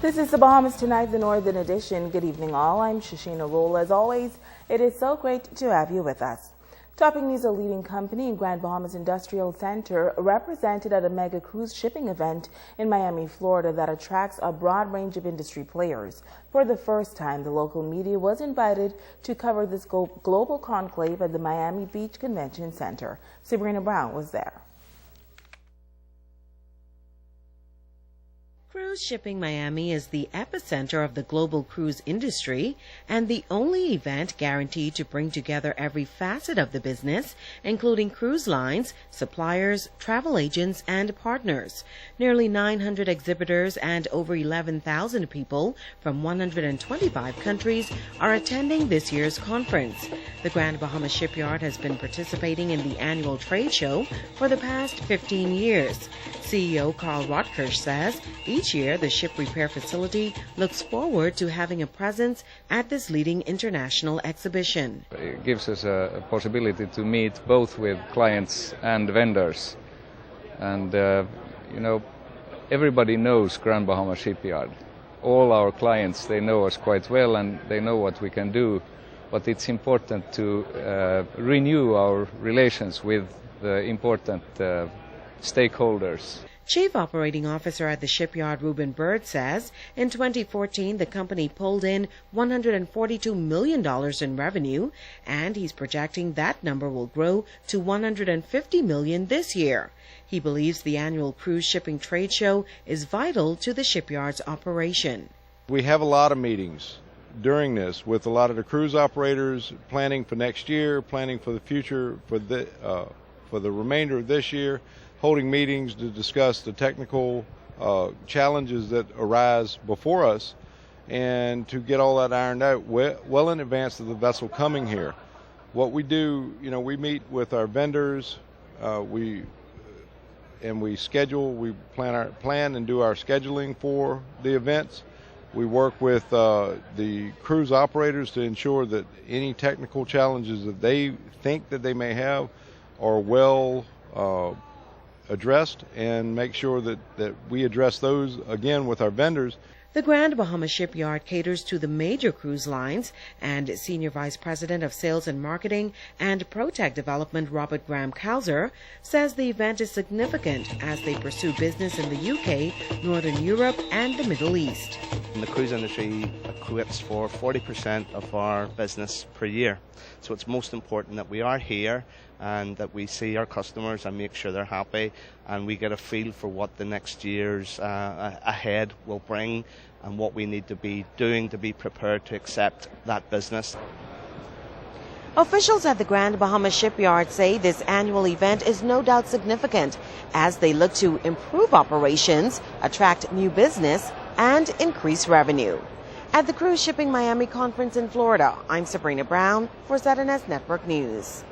This is the Bahamas Tonight, the Northern Edition. Good evening, all. I'm Shasheena Rolle. As always, it is so great to have you with us. Topping news, a leading company in Grand Bahamas Industrial Center represented at a mega cruise shipping event in Miami, Florida that attracts a broad range of industry players. For the first time, the local media was invited to cover this global conclave at the Miami Beach Convention Center. Sabrina Brown was there. Cruise Shipping Miami is the epicenter of the global cruise industry and the only event guaranteed to bring together every facet of the business, including cruise lines, suppliers, travel agents, and partners. Nearly 900 exhibitors and over 11,000 people from 125 countries are attending this year's conference. The Grand Bahama Shipyard has been participating in the annual trade show for the past 15 years. CEO Carl Rotkirch says each year the ship repair facility looks forward to having a presence at this leading international exhibition. It gives us a possibility to meet both with clients and vendors. And, everybody knows Grand Bahama Shipyard. All our clients, they know us quite well and they know what we can do. But it's important to renew our relations with the important stakeholders. Chief Operating Officer at the shipyard, Ruben Bird, says in 2014 the company pulled in $142 million in revenue, and he's projecting that number will grow to $150 million this year. He believes the annual cruise shipping trade show is vital to the shipyard's operation. We have a lot of meetings during this with a lot of the cruise operators, planning for next year, planning for the future, for the remainder of this year, holding meetings to discuss the technical challenges that arise before us and to get all that ironed out well in advance of the vessel coming here. What we do, we meet with our vendors, we schedule, we plan and do our scheduling for the events. We work with the cruise operators to ensure that any technical challenges that they think that they may have are well addressed, and make sure that we address those again with our vendors. The Grand Bahama Shipyard caters to the major cruise lines, and Senior Vice President of Sales and Marketing and ProTech Development, Robert Graham-Calzer, says the event is significant as they pursue business in the UK, Northern Europe, and the Middle East. The cruise industry equips for 40% of our business per year. So it's most important that we are here and that we see our customers and make sure they're happy, and we get a feel for what the next years ahead will bring and what we need to be doing to be prepared to accept that business. Officials at the Grand Bahama Shipyard say this annual event is no doubt significant as they look to improve operations, attract new business, and increase revenue. At the Cruise Shipping Miami Conference in Florida, I'm Sabrina Brown for ZNS Network News.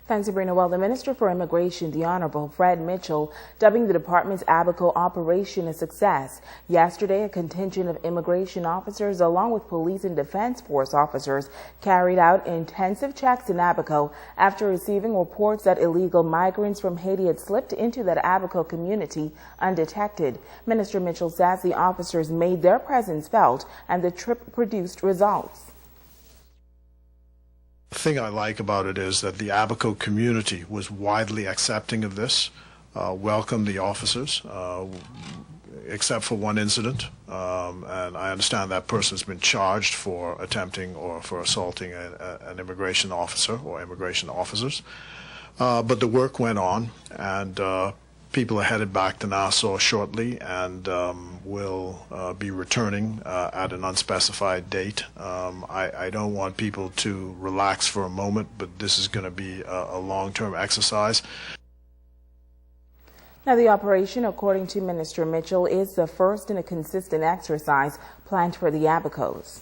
Thanks, Sabrina. Well, the Minister for Immigration, the Honorable Fred Mitchell, dubbing the department's Abaco operation a success. Yesterday, a contingent of immigration officers, along with police and defense force officers, carried out intensive checks in Abaco after receiving reports that illegal migrants from Haiti had slipped into that Abaco community undetected. Minister Mitchell says the officers made their presence felt and the trip produced results. The thing I like about it is that the Abaco community was widely accepting of this, welcomed the officers, except for one incident, and I understand that person's been charged for attempting or for assaulting an immigration officer or immigration officers. But the work went on, and people are headed back to Nassau shortly and will be returning at an unspecified date. I don't want people to relax for a moment, but this is going to be a long-term exercise. Now, the operation, according to Minister Mitchell, is the first in a consistent exercise planned for the Abacos.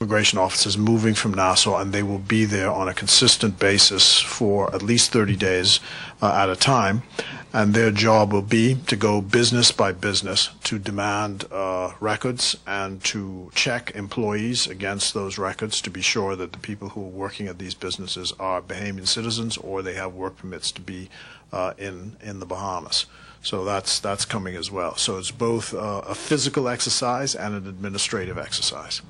Immigration officers moving from Nassau, and they will be there on a consistent basis for at least 30 days at a time, and their job will be to go business by business to demand records and to check employees against those records to be sure that the people who are working at these businesses are Bahamian citizens or they have work permits to be in the Bahamas. So that's coming as well. So it's both a physical exercise and an administrative exercise.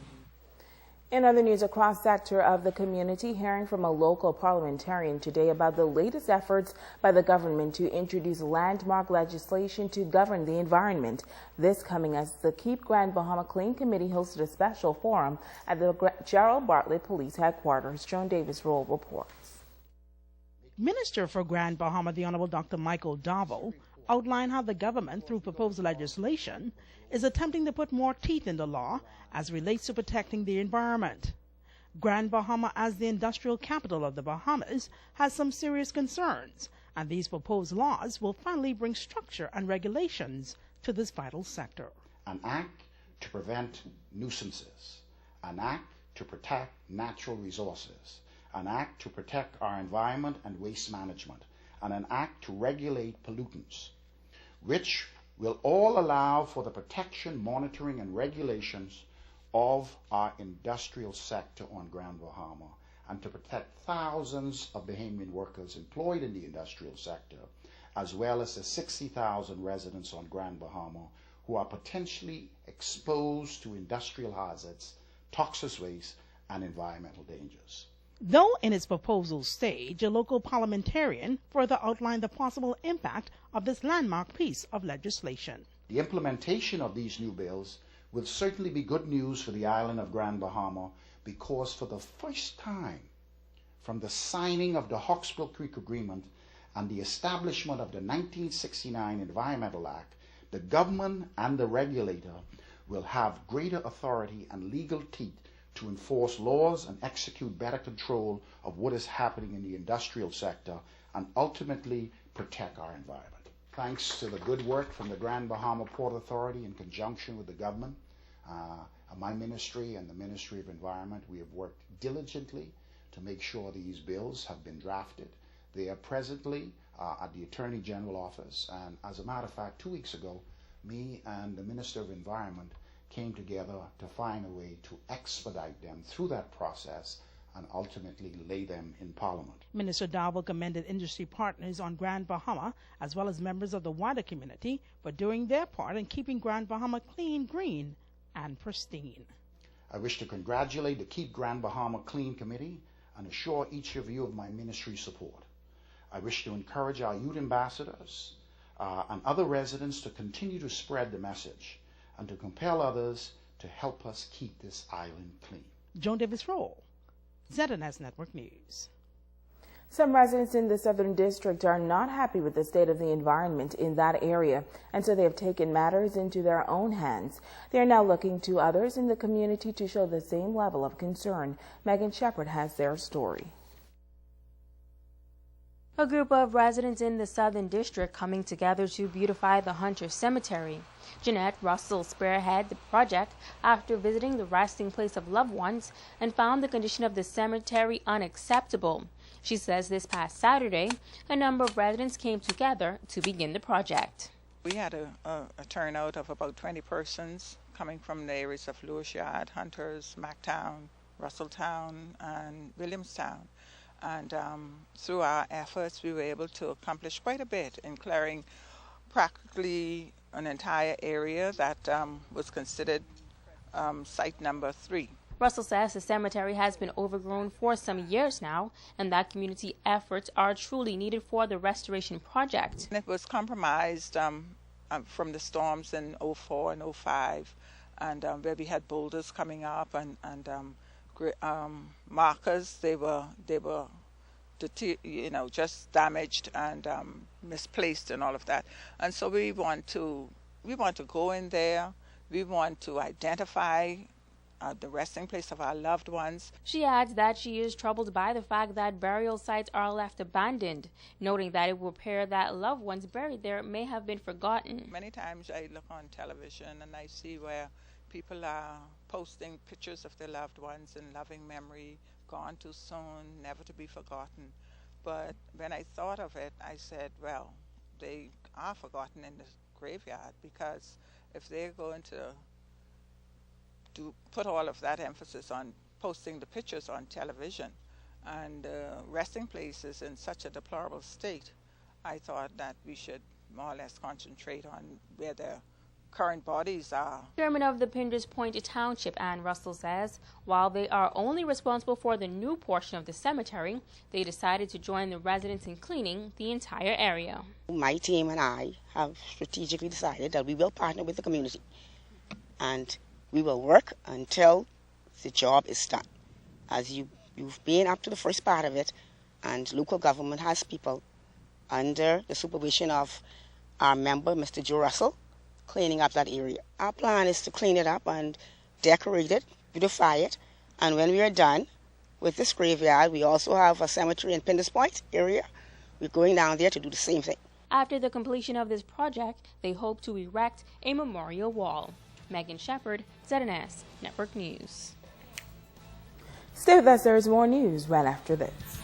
In other news, a cross-sector of the community hearing from a local parliamentarian today about the latest efforts by the government to introduce landmark legislation to govern the environment. This coming as the Keep Grand Bahama Clean Committee hosted a special forum at the Gerald Bartlett Police Headquarters. Joan Davis Rolle reports. Minister for Grand Bahama, the Honorable Dr. Michael Davo, outlined how the government, through proposed legislation, is attempting to put more teeth in the law as relates to protecting the environment. Grand Bahama, as the industrial capital of the Bahamas, has some serious concerns, and these proposed laws will finally bring structure and regulations to this vital sector. An act to prevent nuisances, an act to protect natural resources, an act to protect our environment and waste management, and an act to regulate pollutants, which will all allow for the protection, monitoring, and regulations of our industrial sector on Grand Bahama, and to protect thousands of Bahamian workers employed in the industrial sector, as well as the 60,000 residents on Grand Bahama who are potentially exposed to industrial hazards, toxic waste, and environmental dangers. Though in its proposal stage, a local parliamentarian further outlined the possible impact of this landmark piece of legislation. The implementation of these new bills will certainly be good news for the island of Grand Bahama, because for the first time from the signing of the Hawkesbury Creek Agreement and the establishment of the 1969 Environmental Act, the government and the regulator will have greater authority and legal teeth to enforce laws and execute better control of what is happening in the industrial sector and ultimately protect our environment. Thanks to the good work from the Grand Bahama Port Authority in conjunction with the government, my ministry and the Ministry of Environment, we have worked diligently to make sure these bills have been drafted. They are presently at the Attorney General office, and as a matter of fact, 2 weeks ago, me and the Minister of Environment came together to find a way to expedite them through that process and ultimately lay them in Parliament. Minister Davo commended industry partners on Grand Bahama, as well as members of the wider community, for doing their part in keeping Grand Bahama clean, green, and pristine. I wish to congratulate the Keep Grand Bahama Clean Committee and assure each of you of my ministry's support. I wish to encourage our youth ambassadors and other residents to continue to spread the message and to compel others to help us keep this island clean. Joan Davis Rolle, ZNS Network News. Some residents in the Southern District are not happy with the state of the environment in that area, and so they have taken matters into their own hands. They are now looking to others in the community to show the same level of concern. Megan Shepard has their story. A group of residents in the Southern District coming together to beautify the Hunter Cemetery. Jeanette Russell spearheaded the project after visiting the resting place of loved ones and found the condition of the cemetery unacceptable. She says this past Saturday, a number of residents came together to begin the project. We had a turnout of about 20 persons coming from the areas of Lewishard, Hunters, Mactown, Russelltown, and Williamstown. And through our efforts, we were able to accomplish quite a bit in clearing practically an entire area that was considered site number 3. Russell says the cemetery has been overgrown for some years now, and that community efforts are truly needed for the restoration project. It was compromised from the storms in 04 and 05, and where we had boulders coming up and markers. They were just damaged and misplaced and all of that. And so we want to go in there. We want to identify the resting place of our loved ones. She adds that she is troubled by the fact that burial sites are left abandoned, noting that it will appear that loved ones buried there may have been forgotten. Many times I look on television and I see where people are posting pictures of their loved ones in loving memory, gone too soon, never to be forgotten. But when I thought of it, I said, well, they are forgotten in the graveyard, because if they're going to put all of that emphasis on posting the pictures on television and resting places in such a deplorable state, I thought that we should more or less concentrate on where the current bodies are. Chairman of the Pinders Point Township, Ann Russell, says while they are only responsible for the new portion of the cemetery, they decided to join the residents in cleaning the entire area. My team and I have strategically decided that we will partner with the community and we will work until the job is done. As you've been up to the first part of it, and local government has people under the supervision of our member, Mr. Joe Russell, cleaning up that area. Our plan is to clean it up and decorate it, beautify it, and when we are done with this graveyard, we also have a cemetery in Pinders Point area. We're going down there to do the same thing. After the completion of this project, they hope to erect a memorial wall. Megan Shepard, ZNS Network News. Stay with us, there is more news right after this.